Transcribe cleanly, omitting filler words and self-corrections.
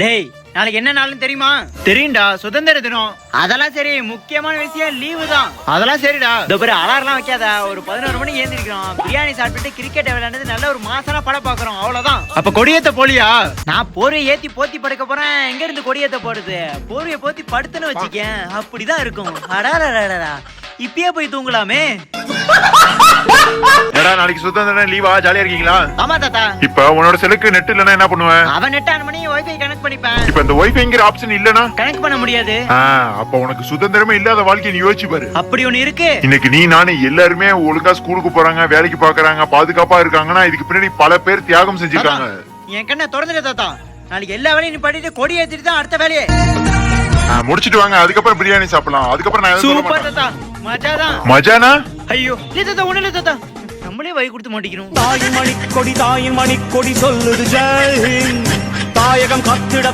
டேய், நாளைக்கு என்ன நாள்னு தெரியுமா? தெரியும்டா, சுதந்திர தினம். அதெல்லாம் சரி, முக்கியமான விஷயம் லீவு தான். அதெல்லாம் சரிடா. இந்த பேரு அலாரம்லாம் வைக்காத. ஒரு 11 மணிக்கு ஏந்திரிக்கிறோம், பிரியாணி சாப்பிட்டுட்டு கிரிக்கெட் விளையாண்டது நல்ல ஒரு மாசான படம் பாக்குறோம், அவ்வளவுதான். அப்ப கொடியேத்த போலியா? நான் போர்வை ஏத்தி போத்தி படுக்க போறேன். எங்க இருந்து கொடியேத்த போறது? போர்வையை போத்தி படுத்துன்னு வச்சுக்கேன், அப்படிதான் இருக்கும். அடாடா, இப்பயே போய் தூங்கலாமே. நாளைக்கு சுதந்திர லீவா? ஜாலியா இருக்கீங்களா? ஆமா தாத்தா. இப்ப உன்னோட செலுக்கு நெட் இல்லனா என்ன பண்ணுவேன்? அவன் நெட் ஆன் பண்ணி வைஃபை கனெக்ட் பண்ணிப்பேன். இப்ப இந்த வைஃபைங்கிற ஆப்ஷன் இல்லனா கனெக்ட் பண்ண முடியாது. அப்ப உனக்கு சுதந்திரமே இல்லாத வாழ்க்கை நீ யோசிச்சு பாரு. அப்படி ஒண்ணு இருக்கு. இன்னைக்கு நீ நானே எல்லாருமே ஒழுங்கா ஸ்கூலுக்கு போறாங்க, வேலைக்கு பாக்குறாங்க, பாதுகாப்பா இருக்காங்கன்னா இதுக்கு பின்னாடி பல பேர் தியாகம் செஞ்சிருக்காங்க. என் கண்ணை திறந்துட்டு தாத்தா, நாளைக்கு எல்லா வேலையும் நீ பண்ணிட்டு கொடி ஏத்திட்டு தான் அடுத்த வேலையே முடிச்சிட்டு வாங்க. அதுக்கப்புறம் பிரியாணி சாப்பிடலாம். அதுக்கப்புறம் நான் சூப்பர் தாத்தா. மஜாதான். மஜானா? ஐயோ இல்ல தாத்தா, ஒண்ணு இல்ல தாத்தா, நம்மளே வை கொடுத்து மாட்டிக்கிறோம். தாயின் மணிக்கொடி சொல்லுது ஜெய் ஹிந்த். தாயகம் காத்திட